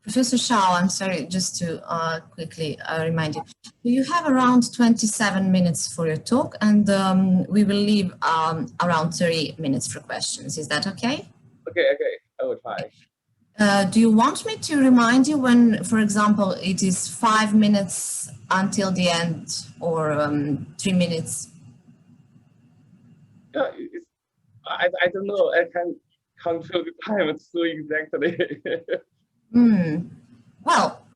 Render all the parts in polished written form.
Professor Shao, I'm sorry, just to quickly remind you, you have around 27 minutes for your talk, and we will leave around 30 minutes for questions. Is that okay? Okay, I will try. Do you want me to remind you when, for example, it is 5 minutes until the end, or 3 minutes? Yeah, I don't know. I can control the time so exactly. Well,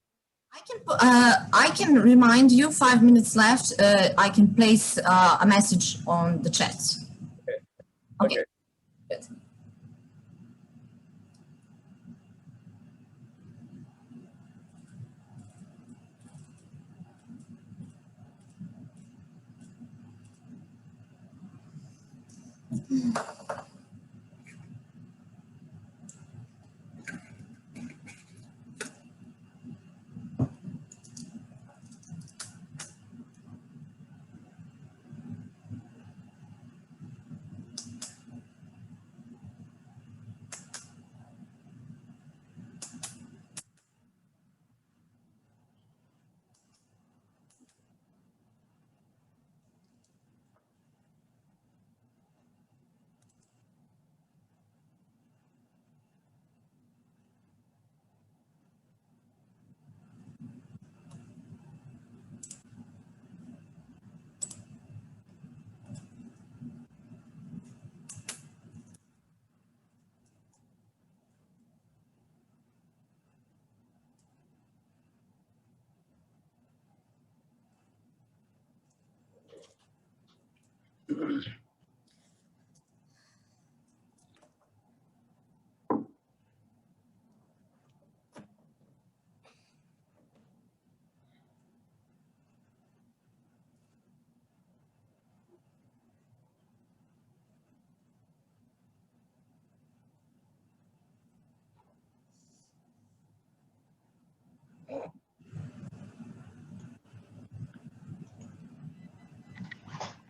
I can remind you 5 minutes left. I can place a message on the chat. Okay. Good.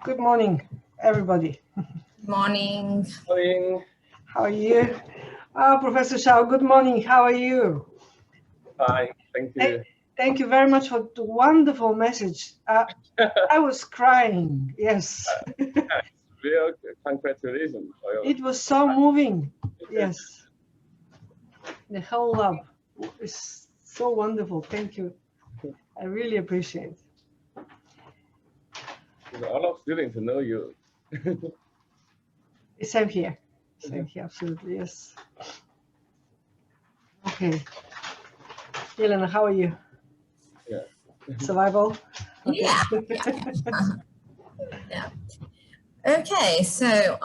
Good morning, everybody. Good morning. Morning. How are you? Professor Shao, good morning. How are you? Fine, thank you. Thank you very much for the wonderful message. I was crying, yes. Real congratulations. It was so moving, yes. The whole love is so wonderful. Thank you. I really appreciate it. A lot of students know you. Same here. Same here, absolutely, yes. Okay. Elena, how are you? Yeah. Survival? Okay. Yeah. Yeah. Okay, so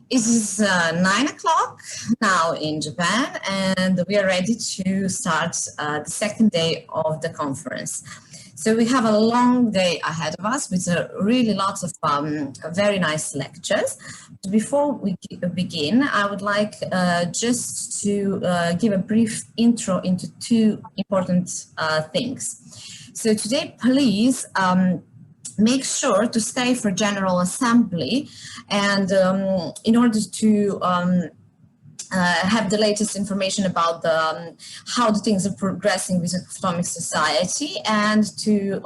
it is 9 o'clock now in Japan, and we are ready to start the second day of the conference. So we have a long day ahead of us with really lots of very nice lectures. Before we begin, I would like just to give a brief intro into two important things. So today, please make sure to stay for General Assembly, and in order to have the latest information about how the things are progressing with the Atomic Society, and to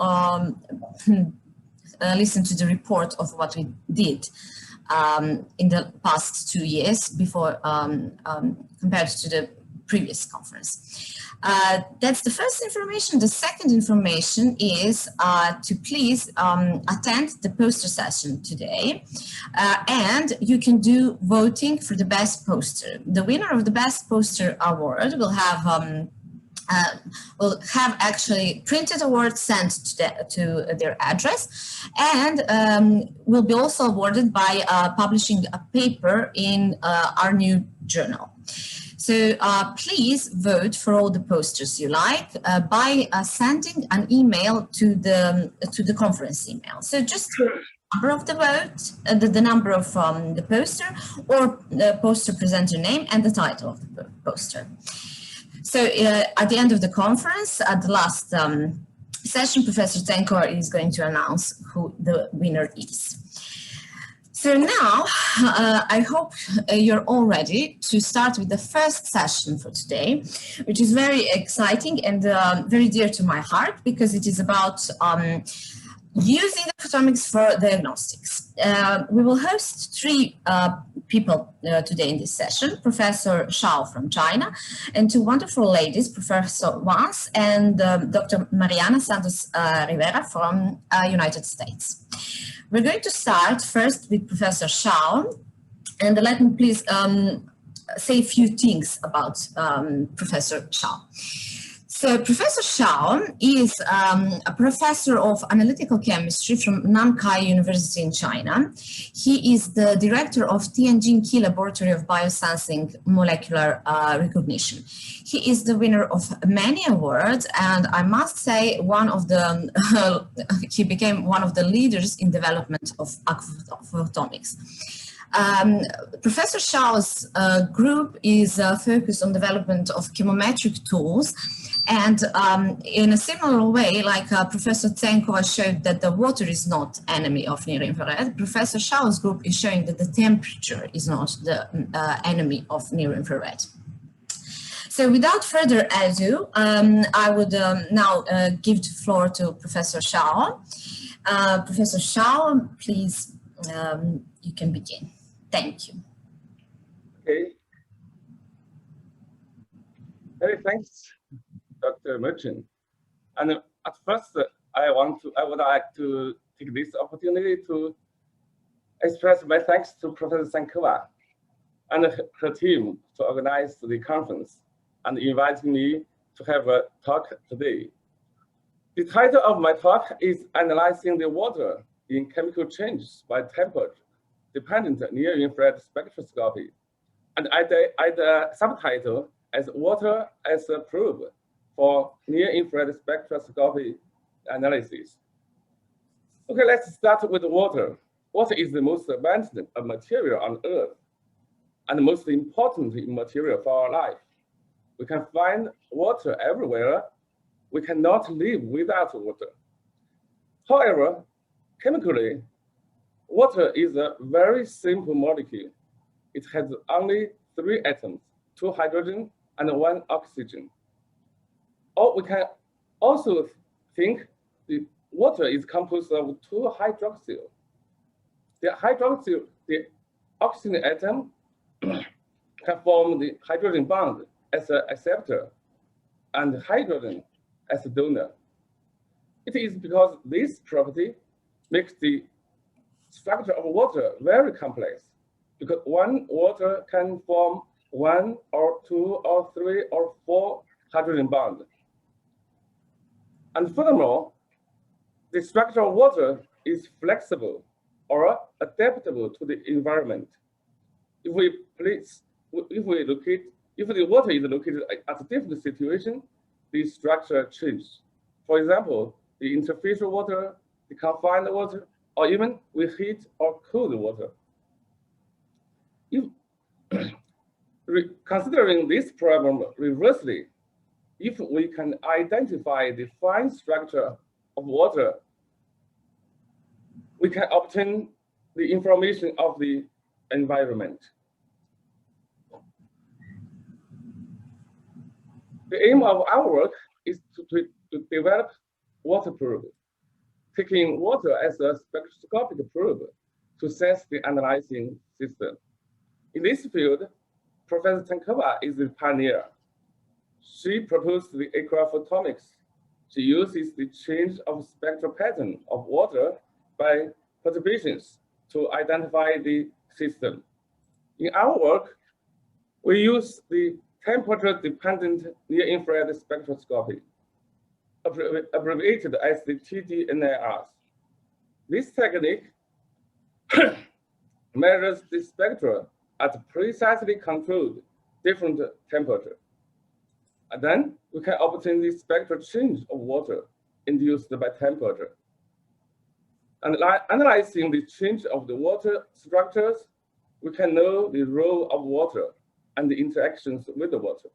listen to the report of what we did in the past 2 years before compared to the previous conference. That's the first information. The second information is to please attend the poster session today, and you can do voting for the best poster. The winner of the best poster award will have actually printed awards sent to their address, and will be also awarded by publishing a paper in our new journal. So please vote for all the posters you like by sending an email to the conference email. So just the number of the vote, the number of the poster, or the poster presenter name and the title of the poster. So at the end of the conference, at the last session, Professor Tenkor is going to announce who the winner is. So now, I hope you're all ready to start with the first session for today, which is very exciting and very dear to my heart because it is about using the photomics for diagnostics. We will host three people today in this session, Professor Shao from China, and two wonderful ladies, Professor Wanzhen and Dr. Mariana Santos Rivera from United States. We're going to start first with Professor Shao, and let me please say a few things about Professor Shao. So Professor Shao is a professor of analytical chemistry from Nankai University in China. He is the director of Tianjin Key Laboratory of Biosensing Molecular Recognition. He is the winner of many awards, and I must say he became one of the leaders in development of photomics. Professor Shao's group is focused on development of chemometric tools. And in a similar way, like Professor Tsenkova showed that the water is not enemy of near-infrared, Professor Shao's group is showing that the temperature is not the enemy of near-infrared. So without further ado, I would now give the floor to Professor Shao. Professor Shao, please, you can begin. Thank you. Okay. Hey, thanks, Dr. Merchant. And at first, I would like to take this opportunity to express my thanks to Professor Tsenkova and her team to organize the conference and inviting me to have a talk today. The title of my talk is Analyzing the Water in Chemical Changes by Temperature-Dependent Near-Infrared Spectroscopy. And I add a subtitle as Water as a Probe for near-infrared spectroscopy analysis. Okay, let's start with water. Water is the most abundant material on Earth and the most important material for our life. We can find water everywhere. We cannot live without water. However, chemically, water is a very simple molecule. It has only 3 atoms, 2 hydrogen and 1 oxygen. Or we can also think the water is composed of 2 hydroxyl. The oxygen atom can form the hydrogen bond as an acceptor and hydrogen as a donor. It is because this property makes the structure of water very complex, because one water can form 1 or 2 or 3 or 4 hydrogen bonds. And furthermore, the structure of water is flexible or adaptable to the environment. If the water is located at a different situation, the structure changes. For example, the interfacial water, the confined water, or even we heat or cool the water. Considering this problem reversely, if we can identify the fine structure of water, we can obtain the information of the environment. The aim of our work is to develop water probe, taking water as a spectroscopic probe to sense the analyzing system. In this field, Professor Tsenkova is the pioneer. She proposed the aqueous photomics. She uses the change of spectral pattern of water by perturbations to identify the system. In our work, we use the temperature-dependent near-infrared spectroscopy, abbreviated as the CCNIRS. This technique measures the spectra at precisely controlled different temperature. And then we can obtain the spectral change of water induced by temperature. And analyzing the change of the water structures, we can know the role of water and the interactions with the water.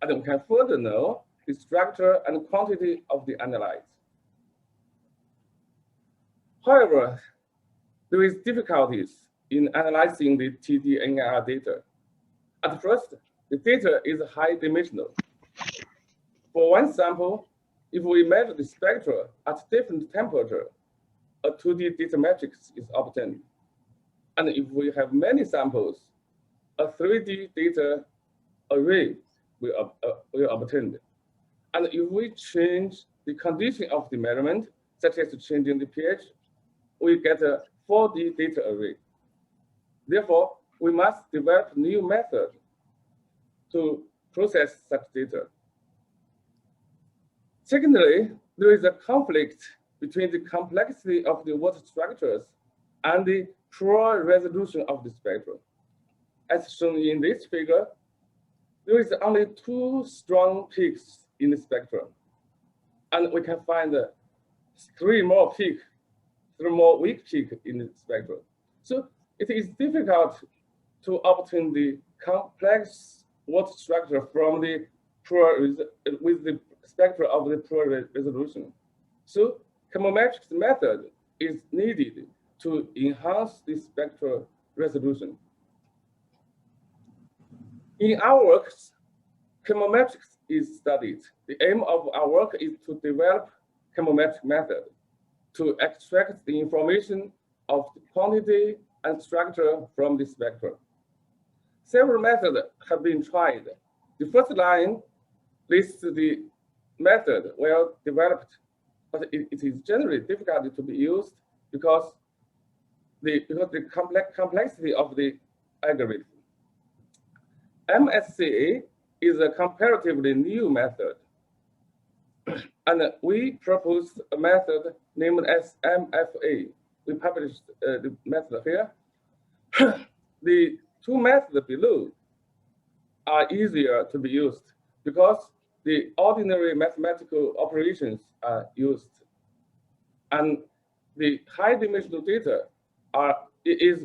And we can further know the structure and quantity of the analytes. However, there is difficulties in analyzing the TD-NIR data. At first, the data is high-dimensional. For one sample, if we measure the spectra at different temperature, a 2D data matrix is obtained. And if we have many samples, a 3D data array will obtained. And if we change the condition of the measurement, such as changing the pH, we get a 4D data array. Therefore, we must develop new method to process such data. Secondly, there is a conflict between the complexity of the water structures and the poor resolution of the spectrum. As shown in this figure, there is only 2 strong peaks in the spectrum, and we can find 3 more weak peaks in the spectrum. So it is difficult to obtain the complex water structure from the poor with the spectra of the poor resolution. So chemometrics method is needed to enhance the spectral resolution. In our works, chemometrics is studied. The aim of our work is to develop chemometric method to extract the information of the quantity and structure from the spectrum. Several methods have been tried. The first line lists the method well developed, but it is generally difficult to be used because the complexity of the algorithm. MSCA is a comparatively new method, and we proposed a method named as MFA. We published the method here. The 2 methods below are easier to be used because the ordinary mathematical operations are used, and the high-dimensional data is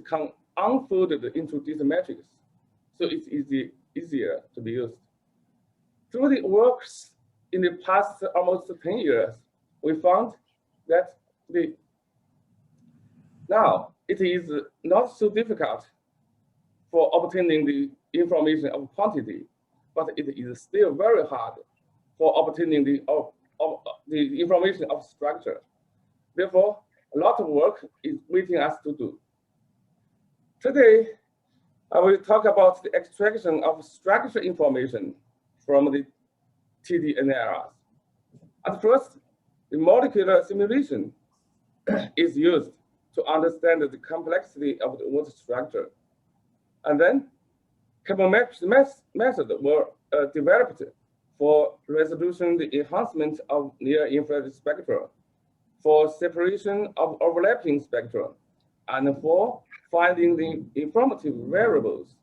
unfolded into data matrix, so it's easier to be used. Through the works in the past almost 10 years, we found that now it is not so difficult for obtaining the information of quantity, but it is still very hard for obtaining the information of structure. Therefore, a lot of work is waiting us to do. Today, I will talk about the extraction of structure information from the TD-NIRs. At first, the molecular simulation is used to understand the complexity of the water structure. And then chemometric methods were developed for resolution, the enhancement of near-infrared spectra, for separation of overlapping spectra, and for finding the informative variables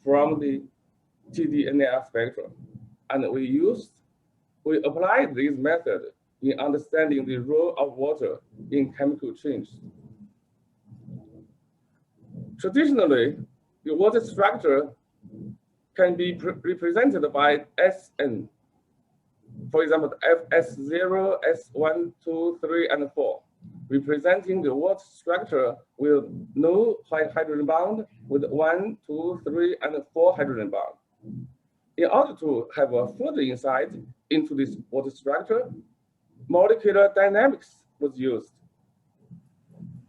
from the TD-NIR spectrum. And we applied these methods in understanding the role of water in chemical change. Traditionally, the water structure can be represented by SN. For example, S0, S1, 2, 3, and 4, representing the water structure with no hydrogen bond, with 1, 2, 3, and 4 hydrogen bond. In order to have a further insight into this water structure, molecular dynamics was used.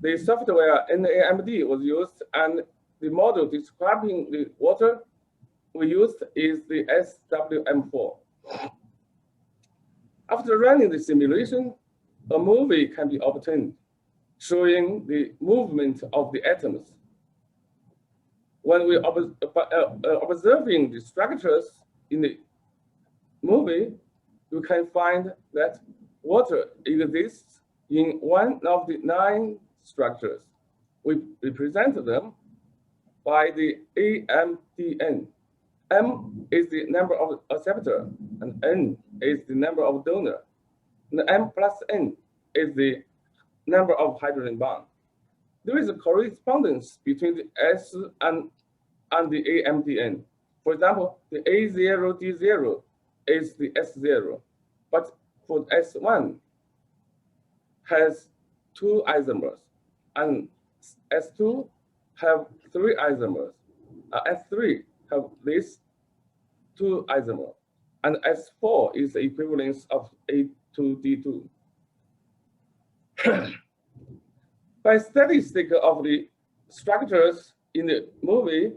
The software NAMD was used, and the model describing the water we used is the SWM4. After running the simulation, a movie can be obtained showing the movement of the atoms. When we observing the structures in the movie, you can find that water exists in one of the 9 structures. We represent them by the AMDN. M is the number of acceptor, and N is the number of donor. And M plus N is the number of hydrogen bond. There is a correspondence between the S and the AMDN. For example, the A0D0 is the S0, but for S1 has 2 isomers, and S2 have 3 isomers. S3 have these 2 isomers. And S4 is the equivalence of A2D2. By statistic of the structures in the movie,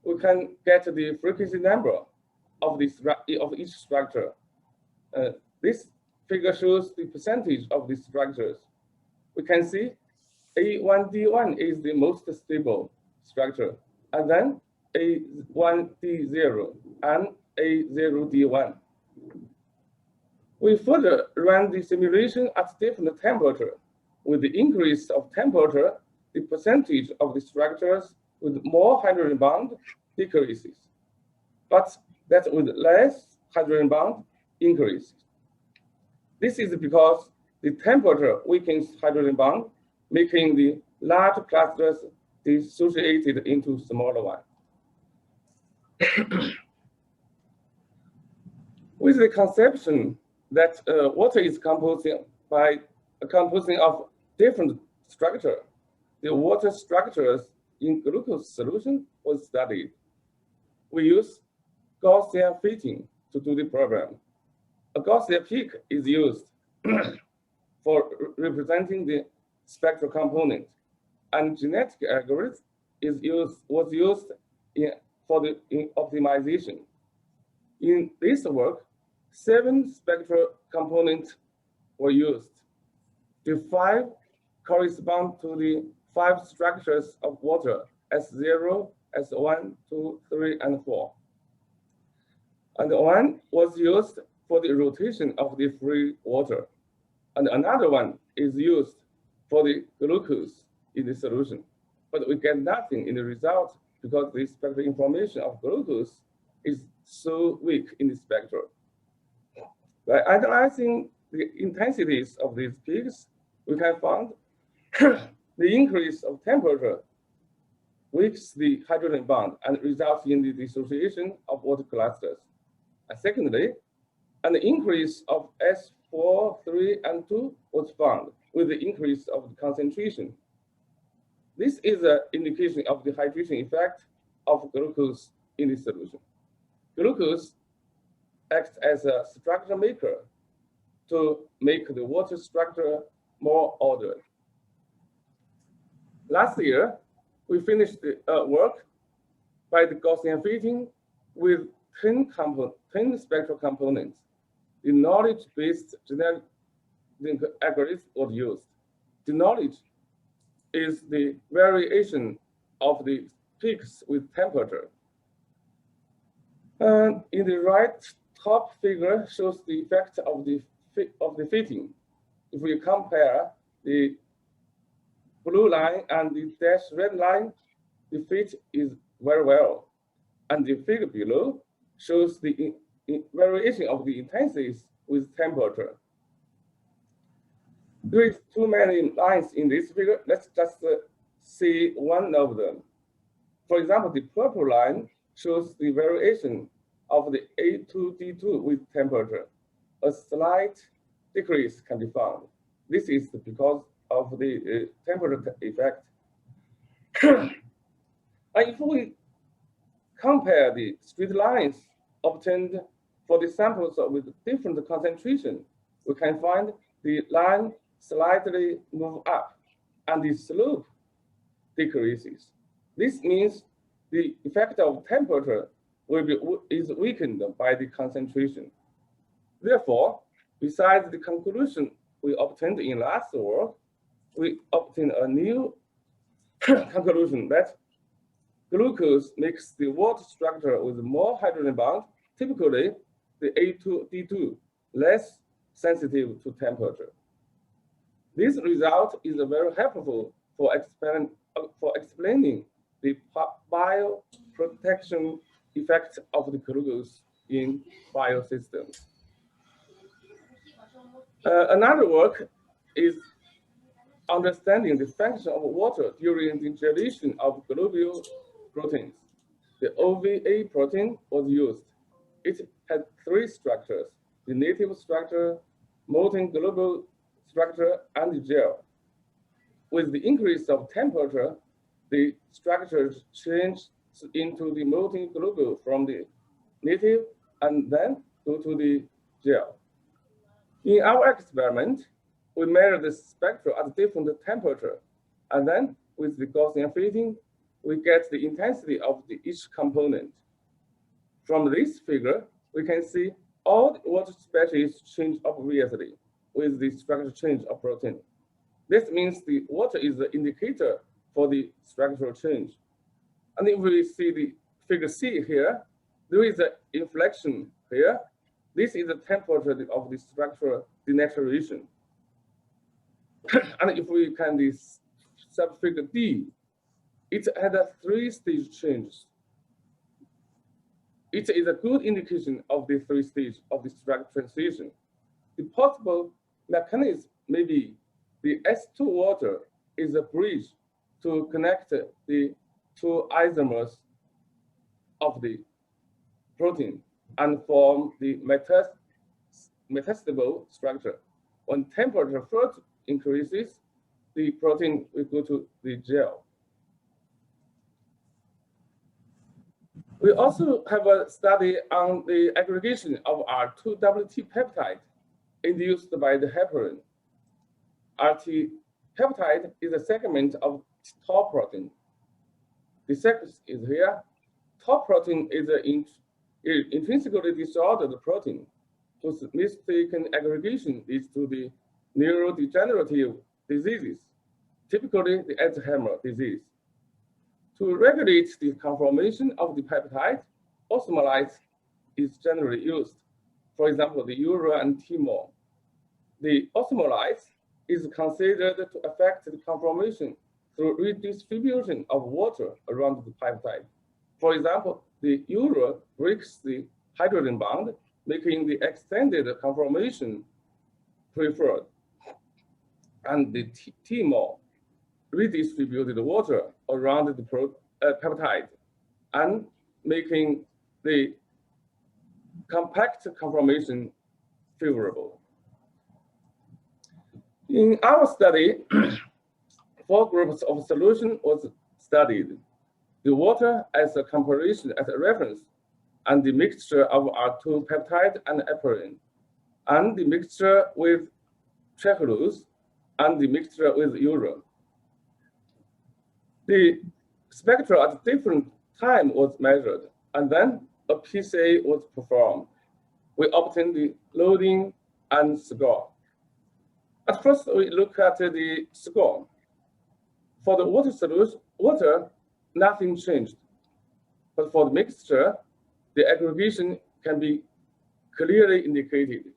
we can get the frequency number of each structure. This figure shows the percentage of these structures. We can see A1D1 is the most stable structure, and then A1D0 and A0D1. We further ran the simulation at different temperature. With the increase of temperature, the percentage of the structures with more hydrogen bond decreases, but that with less hydrogen bond increases. This is because the temperature weakens hydrogen bond, making the large clusters dissociated into smaller ones. With the conception that water is composing of different structures, the water structures in glucose solution was studied. We use Gaussian fitting to do the problem. A Gaussian peak is used for representing the spectral component, and genetic algorithm was used in optimization. In this work, 7 spectral components were used. The 5 correspond to the 5 structures of water, S0, S1, 2, 3, and 4. And 1 was used for the rotation of the free water. And another one is used for the glucose in the solution. But we get nothing in the result because the spectral information of glucose is so weak in the spectrum. By analyzing the intensities of these peaks, we can find the increase of temperature weakens the hydrogen bond and results in the dissociation of water clusters. And secondly, an increase of S4, 3, and 2 was found with the increase of the concentration. This is an indication of the hydration effect of glucose in the solution. Glucose acts as a structure maker to make the water structure more ordered. Last year, we finished the work by the Gaussian fitting with 10 spectral components. The knowledge-based genetic algorithm was used. The knowledge is the variation of the peaks with temperature. And in the right top figure shows the effect of the fitting. If we compare the blue line and the dashed red line, the fit is very well. And the figure below shows the variation of the intensities with temperature. There is too many lines in this figure. Let's just see one of them. For example, the purple line shows the variation of the A2D2 with temperature. A slight decrease can be found. This is because of the temperature effect. And if we compare the straight lines obtained for the samples with different concentration, we can find the line slightly move up and the slope decreases. This means the effect of temperature is weakened by the concentration. Therefore, besides the conclusion we obtained in last work, we obtained a new conclusion that glucose makes the water structure with more hydrogen bond, typically the A2D2, less sensitive to temperature. This result is very helpful for explaining the bioprotection effect of the glucose in biosystems. Another work is understanding the function of water during the gelation of globular proteins. The OVA protein was used. It had 3 structures: the native structure, molten globule structure, and the gel. with the increase of temperature, the structure changes into the molten globule from the native and then go to the gel. In our experiment, we measure the spectra at different temperature, and then with the Gaussian fitting, we get the intensity of each component. From this figure, we can see all the water species change obviously with the structural change of protein. This means the water is the indicator for the structural change. And if we see the figure C here, there is an inflection here. This is the temperature of the structural denaturation. And if we can this sub-figure D, it had a 3-stage change. It is a good indication of the 3 stages of the structure transition. The possible mechanism may be the S2 water is a bridge to connect the 2 isomers of the protein and form the metastable structure. When temperature further increases, the protein will go to the gel. We also have a study on the aggregation of R2 WT peptide induced by the heparin. RT peptide is a segment of tau protein. The second is here. Tau protein is an intrinsically disordered protein whose mistaken aggregation leads to the neurodegenerative diseases, typically the Alzheimer's disease. To regulate the conformation of the peptide, osmolyte is generally used. For example, the urea and TMOL. The osmolyte is considered to affect the conformation through redistribution of water around the peptide. For example, the urea breaks the hydrogen bond, making the extended conformation preferred. And the TMOL redistributed water around the peptide and making the compact conformation favorable. In our study, 4 groups of solution was studied. The water as a comparison, as a reference, and the mixture of R2 peptide and heparin, and the mixture with trehalose, and the mixture with urea. The spectra at different time was measured, and then a PSA was performed. We obtained the loading and score. At first, we look at the score. For the water solution, nothing changed. But for the mixture, the aggregation can be clearly indicated.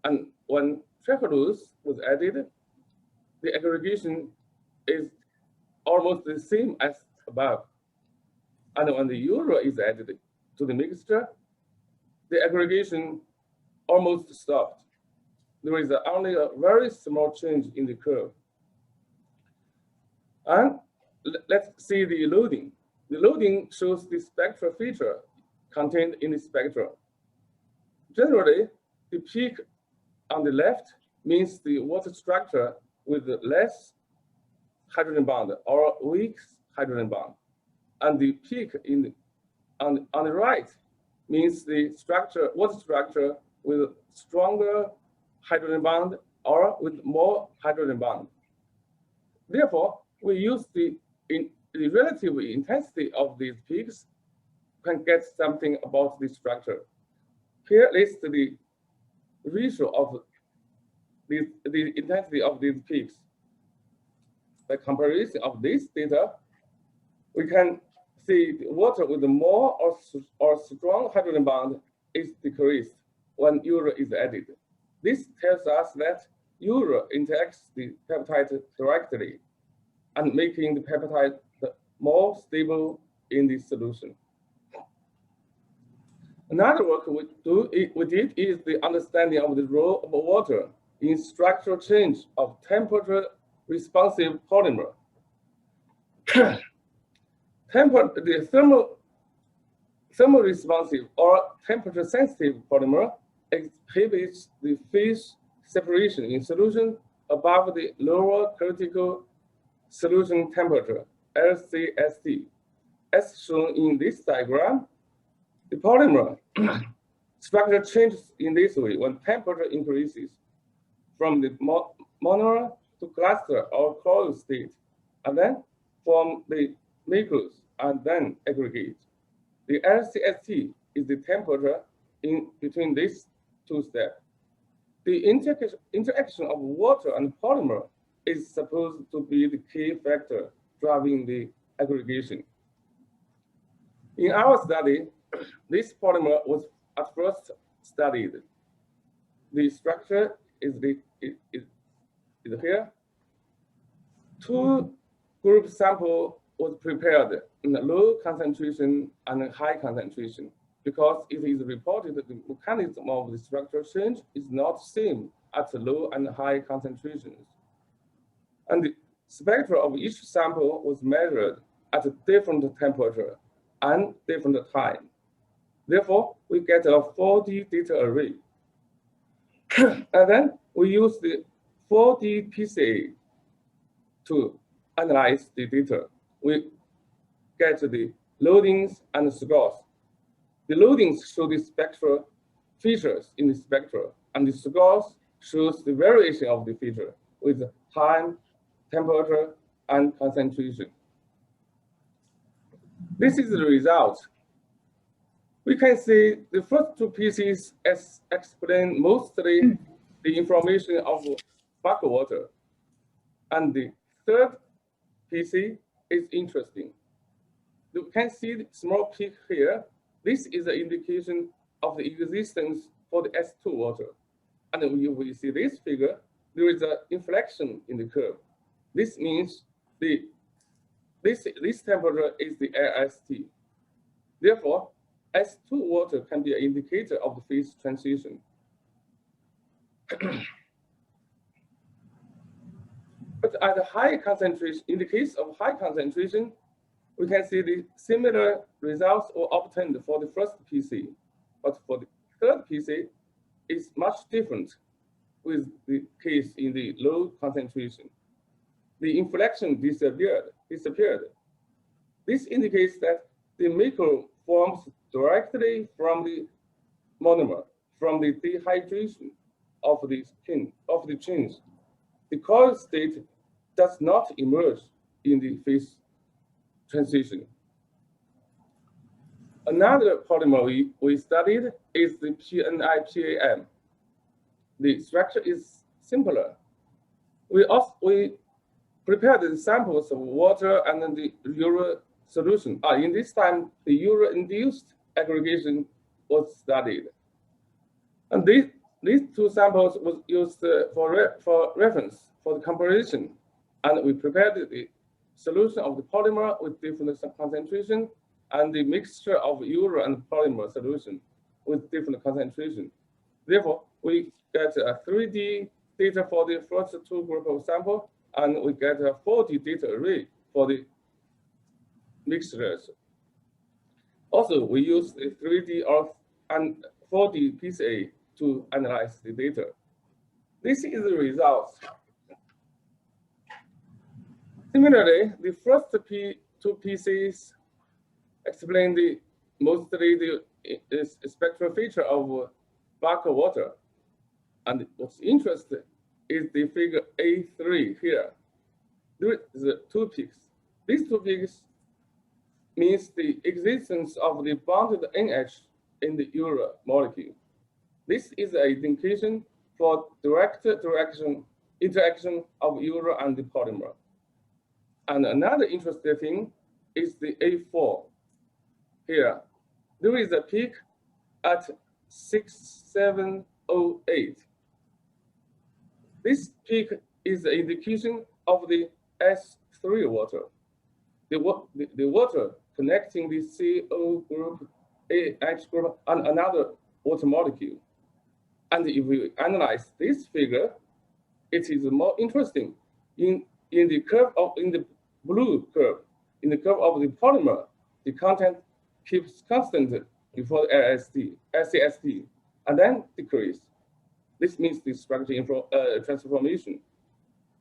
And when trehalose was added, the aggregation is almost the same as above. And when the urea is added to the mixture, the aggregation almost stopped. There is only a very small change in the curve. And let's see the loading. The loading shows the spectral feature contained in the spectra. Generally, the peak on the left means the water structure with less hydrogen bond or weak hydrogen bond. And the peak on the right means the water structure with stronger hydrogen bond or with more hydrogen bond. Therefore, we use the relative intensity of these peaks can get something about the structure. Here lists the ratio of the intensity of these peaks. By comparison of this data, we can see the water with more or strong hydrogen bond is decreased when urea is added. This tells us that urea interacts the peptide directly and making the peptide more stable in the solution. Another work we did is the understanding of the role of water in structural change of temperature-responsive polymer. The thermo-responsive or temperature-sensitive polymer exhibits the phase separation in solution above the lower critical solution temperature, LCST. As shown in this diagram, the polymer structure changes in this way when temperature increases from the monomer to cluster or coil state, and then form the macros and then aggregate. The LCST is the temperature in between these two steps. The interaction of water and polymer is supposed to be the key factor driving the aggregation. In our study, this polymer was at first studied. The structure is here. Two group sample was prepared in low concentration and high concentration because it is reported that the mechanism of the structure change is not same at low and high concentrations. And the spectra of each sample was measured at a different temperature and different time. Therefore, we get a 4D data array. And then we use the 4D PCA to analyze the data. We get the loadings and scores. The loadings show the spectral features in the spectra, and the scores shows the variation of the feature with time, temperature, and concentration. This is the result. We can see the first two pieces explain mostly the information of backwater, and the third PC is interesting. You can see the small peak here. This is an indication of the existence for the S2 water. And when we see this figure, there is an inflection in the curve. This means this temperature is the LST. Therefore, S2 water can be an indicator of the phase transition. But at a high concentration, in the case of high concentration, we can see the similar results were obtained for the first PC. But for the third PC, it's much different with the case in the low concentration. The inflection disappeared. This indicates that the macro forms directly from the monomer, from the dehydration of the chains. The coil state does not emerge in the phase transition. Another polymer we studied is the PNI-PAM. The structure is simpler. We prepared the samples of water and then the urea solution. In this time, the urea-induced aggregation was studied. And these two samples was used for reference, for the comparison. And we prepared the solution of the polymer with different concentration and the mixture of urea and polymer solution with different concentration. Therefore, we get a 3D data for the first two group of sample, and we get a 4D data array for the mixtures. Also, we use the 3D and 4D PCA to analyze the data. This is the results. Similarly, the first two PCs explain mostly the spectral feature of black water. And what's interesting is the figure A3 here. There is two peaks. These two peaks means the existence of the bonded NH in the urea molecule. This is an indication for direct interaction of urea and the polymer. And another interesting thing is the A4 here. There is a peak at 6708. This peak is an indication of the S3 water, the water connecting the CO group, AH group, and another water molecule. And if we analyze this figure, it is more interesting. In the blue curve, in the curve of the polymer, the content keeps constant before LCST, and then decrease. This means the structure transformation.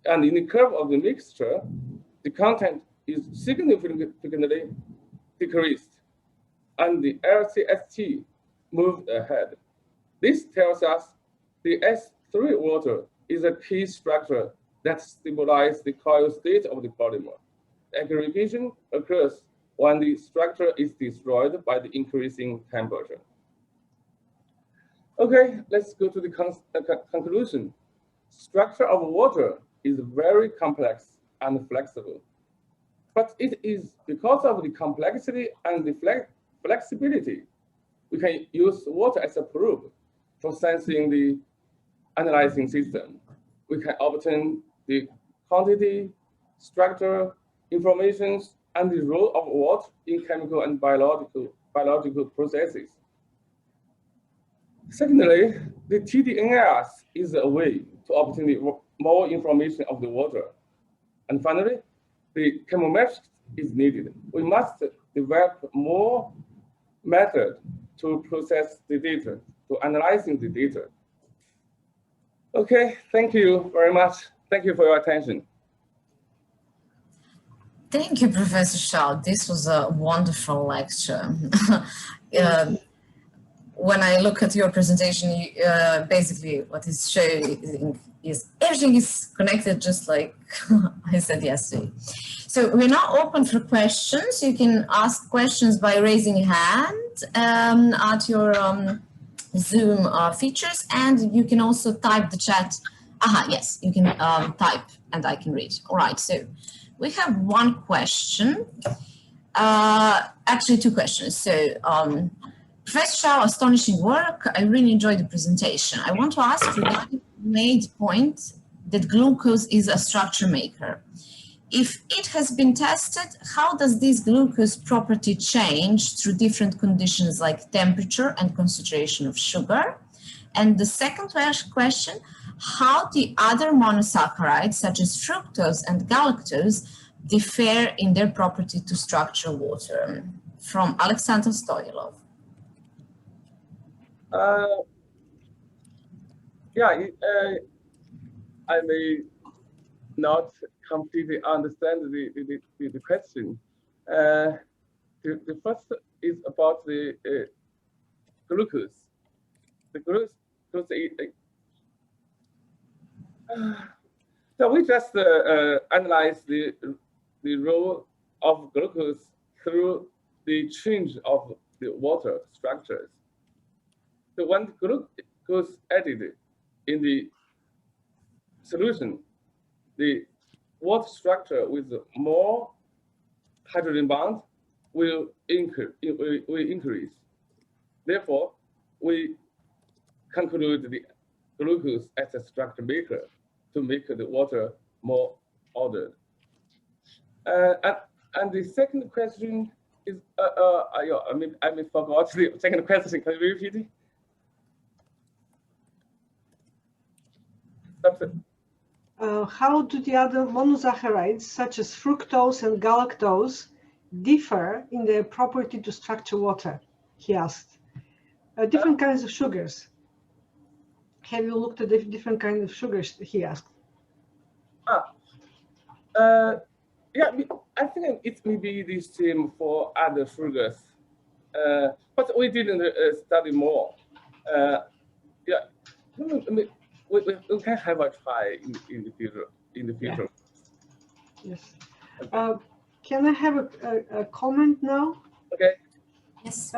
And in the curve of the mixture, the content is significantly decreased, and the LCST moved ahead. This tells us the S3 water is a key structure that stabilizes the coil state of the polymer. Aggregation occurs when the structure is destroyed by the increasing temperature. Okay, let's go to the conclusion. Structure of water is very complex and flexible, but it is because of the complexity and the flexibility, we can use water as a probe for sensing the analyzing system. We can obtain the quantity, structure, information, and the role of water in chemical and biological processes. Secondly, the TDNIRS is a way to obtain more information of the water. And finally, the chemometrics is needed. We must develop more method to process the data, to analyzing the data. Okay, thank you very much. Thank you for your attention. Thank you, Professor Shao. This was a wonderful lecture. When I look at your presentation, basically what is showing is everything is connected, just like I said yesterday. So we're now open for questions. You can ask questions by raising your hand at your Zoom features, and you can also type the chat. Aha, yes, you can type and I can read. All right, so we have one question, actually two questions. So Professor Shao, astonishing work. I really enjoyed the presentation. I want to ask you, you made the point that glucose is a structure maker. If it has been tested, how does this glucose property change through different conditions like temperature and concentration of sugar? And the second question, how the other monosaccharides such as fructose and galactose differ in their property to structure water? From Alexander Stoyanov. I may not completely understand the question. The first is about the glucose. The glucose. So we just analyze the role of glucose through the change of the water structures. So when glucose added in the solution, the water structure with more hydrogen bonds will increase. Therefore, we conclude the glucose as a structure maker to make the water more ordered. And the second question is, I may forgot the second question. Can you repeat it? How do the other monosaccharides, such as fructose and galactose, differ in their property to structure water? He asked. Different kinds of sugars. Have you looked at the different kinds of sugars? He asked. Yeah, I think it may be the same for other sugars, but we didn't study more. Yeah. We can have a try in the future. Yeah. Yes. Can I have a comment now? Okay. Yes.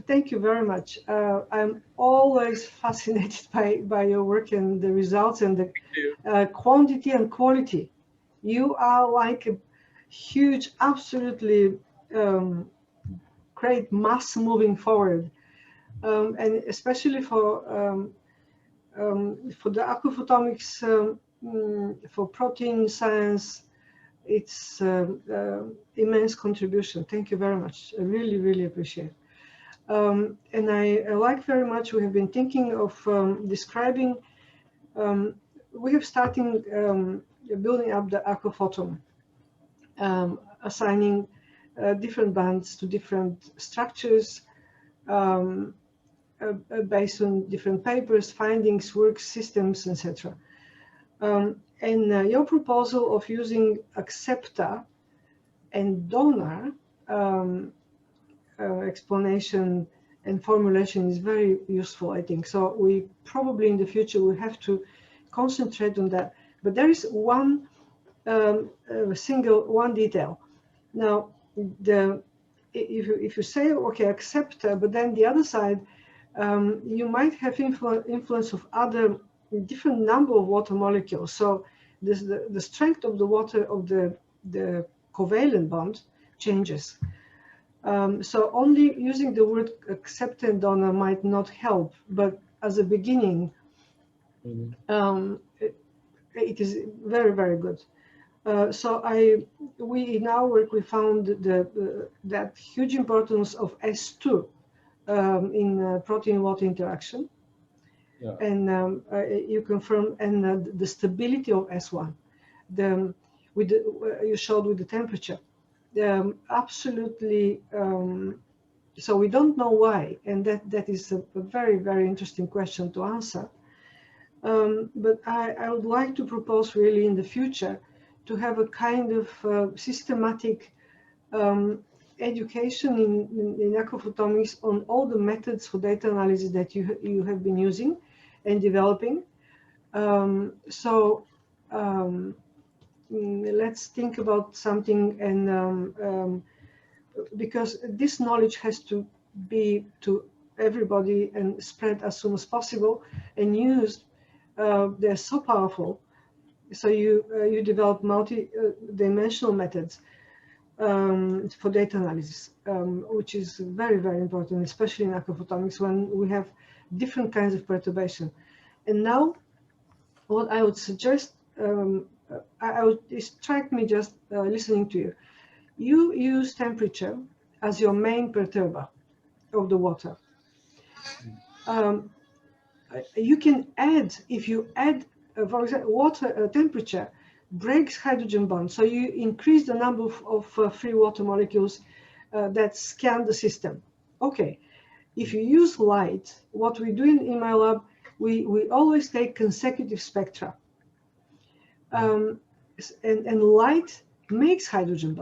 Thank you very much. I'm always fascinated by your work and the results and the quantity and quality. You are like a huge, absolutely great mass moving forward, and especially for the aquaphotomics, for protein science, it's immense contribution. Thank you very much. I really, really appreciate it. And I like very much, we have been thinking of describing, we have starting building up the aquaphoton, assigning different bands to different structures, based on different papers, findings, work systems, etc. Your proposal of using acceptor and donor explanation and formulation is very useful, I think. So we probably in the future will have to concentrate on that. But there is one detail. Now, if you say, okay, acceptor, but then the other side, you might have influence of other different number of water molecules. So the strength of the water of the covalent bond changes. So only using the word acceptor and donor might not help, but as a beginning, it is very, very good. So we in our work, we found that huge importance of S2 in protein-water interaction. Yeah. And you confirm, and the stability of S1, you showed with the temperature. Absolutely. So we don't know why, and that is a very, very interesting question to answer. But I would like to propose really in the future to have a kind of systematic education in aquaphotomics on all the methods for data analysis that you have been using and developing. Let's think about something, and because this knowledge has to be to everybody and spread as soon as possible and used. They're so powerful. So you develop multi-dimensional methods for data analysis, which is very, very important, especially in aquaphotomics when we have different kinds of perturbation. And now, what I would suggest, it struck me just listening to you. You use temperature as your main perturber of the water. You can add, if you add, for example, water temperature breaks hydrogen bonds. So you increase the number of free water molecules that scan the system. Okay, if you use light, what we do in my lab, we always take consecutive spectra. And light makes hydrogen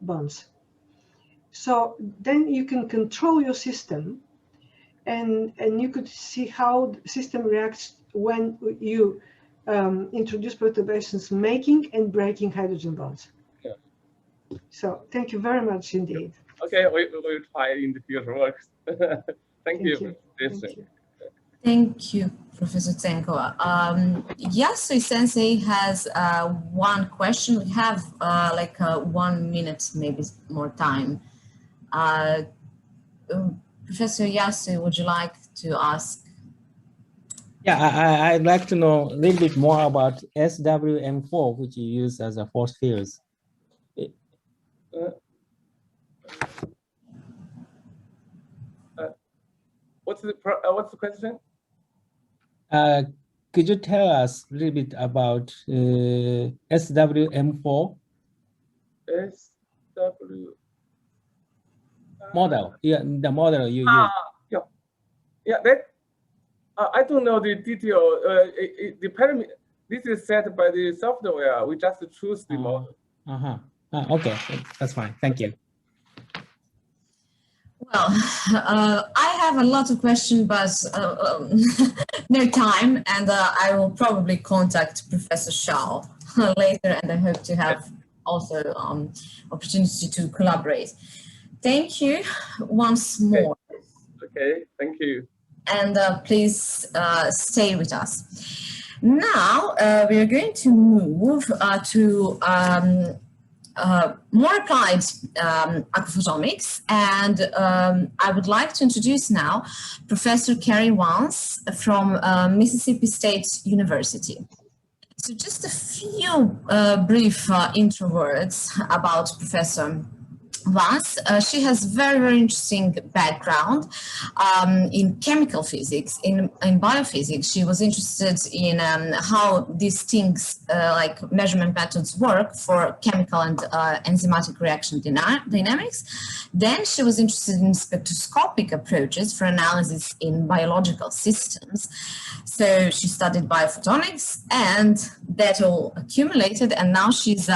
bonds. So then you can control your system, and you could see how the system reacts when you introduce perturbations making and breaking hydrogen bonds. Yeah. So thank you very much indeed. Okay, we will try in the future works. Thank you. Thank you, Professor Tsenko. Yasui Sensei has one question. We have 1 minute, maybe more time. Professor Yasui, would you like to ask? Yeah, I'd like to know a little bit more about SWM4, which you use as a force fields. What's the question? Could you tell us a little bit about SWM4? Model, yeah, the model you use. Yeah, that I don't know the detail. The parameter, this is set by the software. We just choose the model. Okay, that's fine. Thank you. Well, I have a lot of questions, but no time, and I will probably contact Professor Shao later, and I hope to have also opportunity to collaborate. Thank you once more. Okay, thank you. And please stay with us. Now we are going to move to more applied aquaphotomics, and I would like to introduce now Professor Carrie Wanzhen from Mississippi State University. So just a few brief intro words about Professor was she has very, very interesting background in chemical physics, in biophysics. She was interested in how these things like measurement methods work for chemical and enzymatic reaction dynamics. Then she was interested in spectroscopic approaches for analysis in biological systems. So she studied biophotonics, and that all accumulated, and now she's